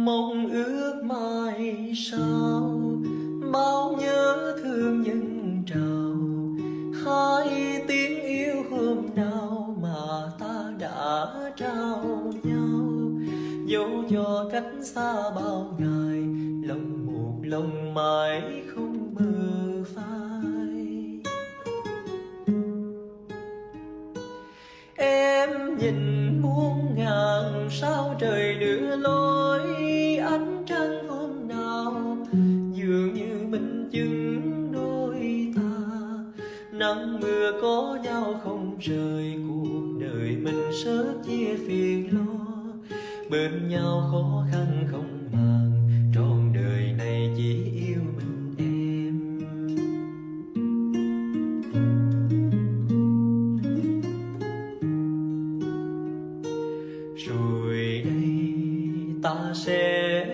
mong ước mai sau bao nhớ thương nhân trào, hai tiếng yêu hôm nào mà ta đã trao nhau, dẫu cho cách xa bao ngày, lòng một lòng mãi không bờ phai. Em nhìn muôn ngàn sao trời đưa lối, ánh trăng hôm nào dường như minh chứng đôi ta. Nắng mưa có nhau không rời, cuộc đời mình sớt chia phiền lo, bên nhau khó khăn không màng, trọn đời này chỉ yêu mình em. Rồi đây ta sẽ